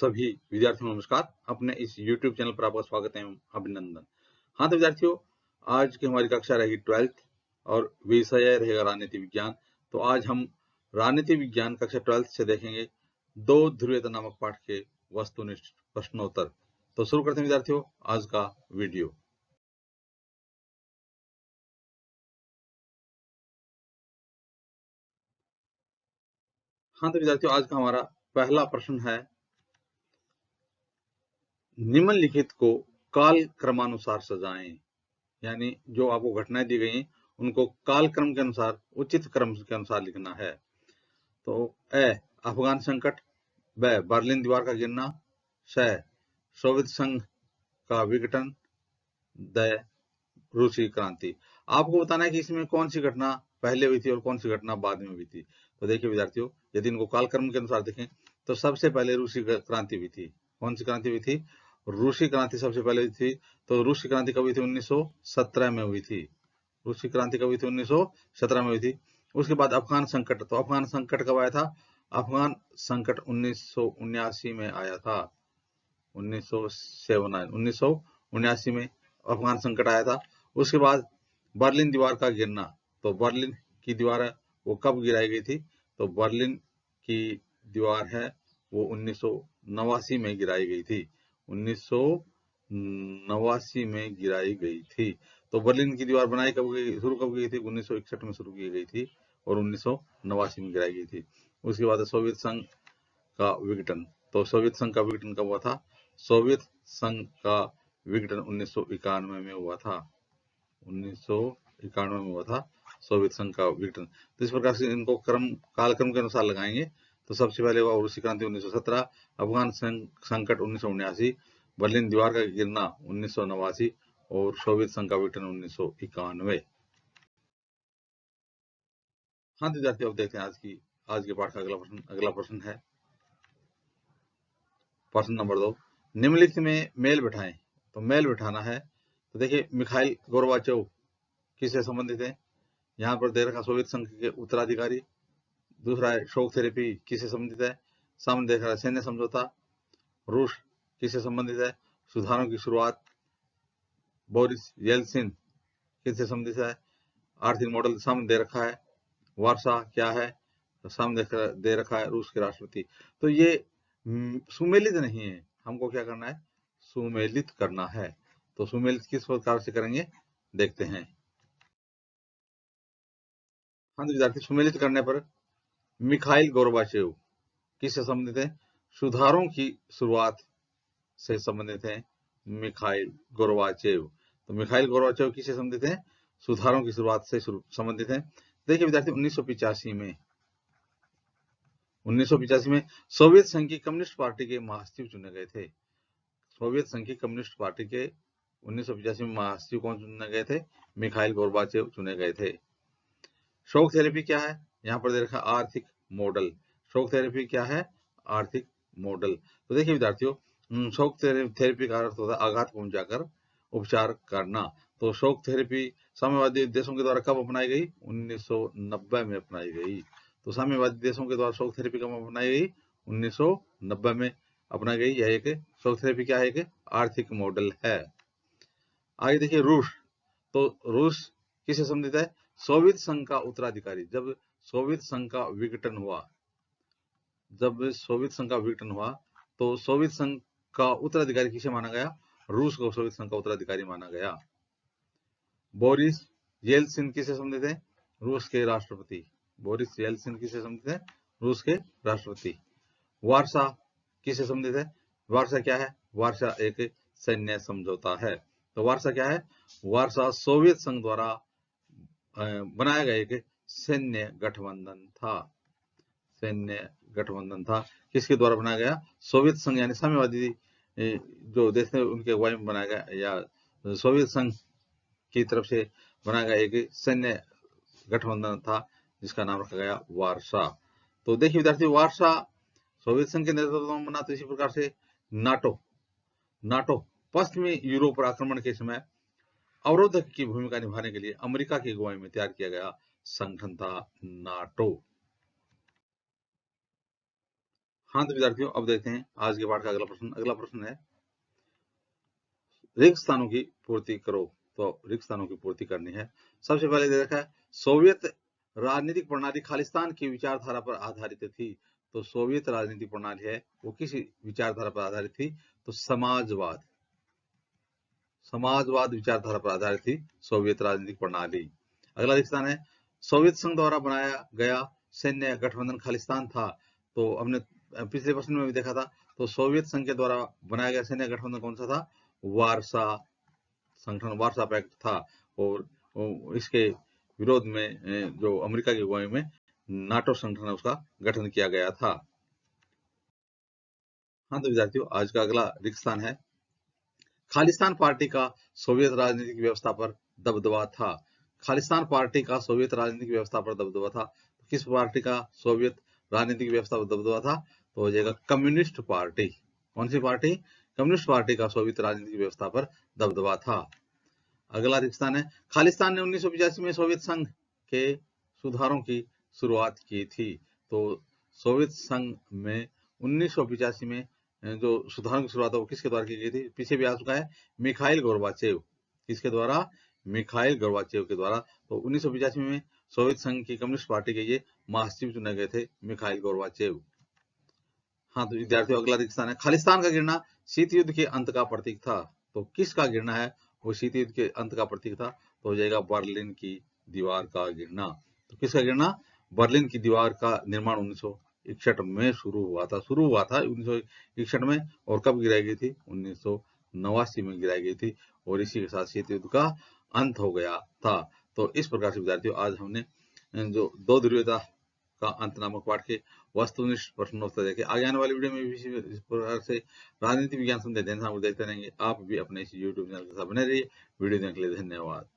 सभी विद्यार्थियों को नमस्कार। अपने इस YouTube चैनल पर आपका स्वागत है एवं अभिनंदन। हाँ तो विद्यार्थियों, आज की हमारी कक्षा रहेगी 12th और विषय रहेगा राजनीति विज्ञान। तो आज हम राजनीति विज्ञान कक्षा 12th से देखेंगे दो ध्रुवीयता नामक पाठ के वस्तुनिष्ठ प्रश्नोत्तर। तो शुरू करते हैं विद्यार्थियों आज का वीडियो। हाँ तो विद्यार्थियों, आज का हमारा पहला प्रश्न है, निम्नलिखित को काल क्रमानुसार सजाएं। यानी जो आपको घटनाएं दी गई हैं उनको काल क्रम के अनुसार, उचित क्रम के अनुसार लिखना है। तो ए अफगान संकट, ब बर्लिन दीवार का गिरना, श सोवियत संघ का विघटन, द रूसी क्रांति। आपको बताना है कि इसमें कौन सी घटना पहले हुई थी और कौन सी घटना बाद में हुई थी। तो देखिए विद्यार्थियों, यदि इनको कालक्रम के अनुसार देखें तो सबसे पहले रूसी क्रांति हुई थी। कौन सी क्रांति हुई थी? रूसी क्रांति सबसे पहले हुई थी। तो रूसी क्रांति कब हुई थी? 1917 में हुई थी। रूसी क्रांति कब हुई थी? 1917 में हुई थी। उसके बाद अफगान संकट। तो अफगान संकट कब आया था? अफगान संकट 1979 में आया था। 1979 में अफगान संकट आया था। उसके बाद बर्लिन दीवार का गिरना। तो बर्लिन की दीवार है वो कब गिराई गई थी? तो बर्लिन की दीवार है वो 1989 में गिराई गई थी। 1989 में गिराई गई थी। तो बर्लिन की दीवार बनाई कब गई, शुरू कब की गई थी? 1961 में शुरू की गई थी और 1989 में गिराई गई थी। उसके बाद सोवियत संघ का विघटन। तो सोवियत संघ का विघटन कब हुआ था? सोवियत संघ का विघटन 1991 में हुआ था। 1991 में हुआ था सोवियत संघ का विघटन। तो इस प्रकार से इनको कालक्रम के अनुसार लगाएंगे। तो सबसे पहले हुआ रूसी क्रांति 1917, अफगान संकट 1979, बर्लिन दीवार का गिरना 1989 और सोवियत संघ का विघटन 1991। हाँ विद्यार्थी, अब देखते हैं आज के पाठ का अगला प्रश्न है प्रश्न नंबर 2। निम्नलिखित में मेल बिठाएं। तो मेल बिठाना है। तो देखिए, मिखाइल गोर्बाचोव किससे संबंधित है? यहाँ पर दे रखा सोवियत संघ के उत्तराधिकारी। दूसरा है शॉक थेरेपी किससे संबंधित है? सामने देख रहा है सैन्य समझौता। रूस किससे संबंधित है? सुधारों की शुरुआत। बोरिस येल्सिन किससे संबंधित है? आर्थिक मॉडल सामने दे रखा है। वार्सा क्या है? तो सामने दे रखा है रूस के राष्ट्रपति। तो ये सुमेलित नहीं है, हमको क्या करना है? सुमेलित करना है। तो सुमेलित किस प्रकार से करेंगे देखते हैं। हाँ विद्यार्थी, सुमेलित करने पर मिखाइल गोर्बाचेव किससे संबंधित है? सुधारों की शुरुआत से संबंधित है मिखाइल गोर्बाचेव। तो मिखाइल गोर्बाचेव किससे संबंधित है? सुधारों की शुरुआत से संबंधित है। देखिए विद्यार्थी, 1985 में सोवियत संघ की कम्युनिस्ट पार्टी के महासचिव चुने गए थे। सोवियत संघ की कम्युनिस्ट पार्टी के 1985 में महासचिव कौन चुने गए थे? मिखाइल गोर्बाचेव चुने गए थे। शॉक थेरेपी क्या है? यहाँ पर दे रखा आर्थिक मॉडल। शॉक थेरेपी क्या है? आर्थिक मॉडल। तो देखिए विद्यार्थियों, शॉक थेरेपी का अर्थ होता है आघात पहुंचाकर उपचार करना। तो शॉक थेरेपी साम्यवादी देशों के द्वारा कब अपनाई गई? 1990 में अपनाई गई। तो साम्यवादी देशों के द्वारा शॉक थेरेपी कब अपनाई गई? 1990 में अपनाई गई। यह एक शॉक थेरेपी क्या है? एक आर्थिक मॉडल है। आगे देखिए रूस। तो रूस किससे संबंधित है? सोवियत संघ का उत्तराधिकारी। जब सोवियत संघ का विघटन हुआ तो सोवियत संघ का उत्तराधिकारी किसे माना गया? रूस को सोवियत संघ का उत्तराधिकारी माना गया। बोरिस येल्सिन किससे संबंधित है? रूस के राष्ट्रपति। बोरिस येल्सिन किससे संबंधित है? रूस के राष्ट्रपति। वार्सा किससे संबंधित है? वार्सा क्या है? वार्सा एक सैन्य समझौता है। तो वार्सा क्या है? वार्सा सोवियत संघ द्वारा बनाया गया एक सैन्य गठबंधन था। किसके द्वारा बनाया गया? सोवियत संघ यानी साम्यवादी जो देश थे उनके अगुवाई में बनाया गया, या सोवियत संघ की तरफ से बनाया गया एक सैन्य गठबंधन था जिसका नाम रखा गया वार्सा। तो देखिए विद्यार्थी, वार्सा सोवियत संघ के नेतृत्व में बना। तो इसी प्रकार से नाटो पश्चिमी यूरोप पर आक्रमण के समय अवरोधक की भूमिका निभाने के लिए अमेरिका की अगुवाई में तैयार किया गया संगठन था नाटो। हाँ तो विद्यार्थियों, अब देखते हैं आज के पाठ का अगला प्रश्न। अगला प्रश्न है, रिक्त स्थानों की पूर्ति करो। तो रिक्त स्थानों की पूर्ति करनी है। सबसे पहले दे रखा है, सोवियत राजनीतिक प्रणाली खालिस्तान की विचारधारा पर आधारित थी। तो सोवियत राजनीतिक प्रणाली है वो किस विचारधारा पर आधारित थी? तो समाजवाद विचारधारा पर आधारित थी सोवियत राजनीतिक प्रणाली। अगला रिक्त स्थान है, सोवियत संघ द्वारा बनाया गया सैन्य गठबंधन खालिस्तान था। तो हमने पिछले प्रश्न में भी देखा था। तो सोवियत संघ के द्वारा बनाया गया सैन्य गठबंधन कौन सा था? वारसा संगठन, वारसा पैक्ट था। और इसके विरोध में जो अमेरिका की अगुवाई में नाटो संगठन है उसका गठन किया गया था। हाँ तो विद्यार्थियों, आज का अगला रिक्त स्थान है, खालिस्तान पार्टी का सोवियत राजनीतिक व्यवस्था पर दबदबा था। खालिस्तान पार्टी का सोवियत राजनीतिक व्यवस्था पर दबदबा था। तो किस पार्टी का सोवियत राजनीतिक व्यवस्था पर दबदबा था? तो हो जाएगा कम्युनिस्ट पार्टी। कौन सी पार्टी? कम्युनिस्ट पार्टी का सोवियत राजनीतिक व्यवस्था पर दबदबा था। अगला रिक्त स्थान है, खालिस्तान ने 1985 में सोवियत संघ के सुधारों की शुरुआत की थी। तो सोवियत संघ में 1985 में जो सुधारों की शुरुआत है वो किसके द्वारा की गई थी? पीछे भी आ चुका है, मिखाइल गोर्बाचेव। किसके द्वारा? मिखाइल गोर्बाचेव के द्वारा। तो 1985 में सोवियत संघ की कम्युनिस्ट पार्टी के ये महासचिव चुने गए थे, मिखाइल गोर्बाचेव। हाँ तो विद्यार्थियों, अगला रिक्त स्थान है, खालिस्तान का गिरना शीत युद्ध के अंत का प्रतीक था। तो किसका गिरना है वो शीत युद्ध के अंत का प्रतीक था? तो हो जाएगा बर्लिन की दीवार का गिरना। तो किसका गिरना? बर्लिन की दीवार का निर्माण 1961 में शुरू हुआ था 1961 में। और कब गिराई गई थी? 1989 में गिराई गई थी। और इसी के साथ शीत युद्ध का अंत हो गया था। तो इस प्रकार से विद्यार्थियों, आज हमने जो दो ध्रुवीयता का अंत नामक पाठ के वस्तुनिष्ठ प्रश्नोत्तर देखे। आगे आने वाली वीडियो में भी इस प्रकार से राजनीति विज्ञान संबंधी देखते रहेंगे। आप भी अपने इस यूट्यूब चैनल के साथ बने रहिए। वीडियो देखने के लिए धन्यवाद।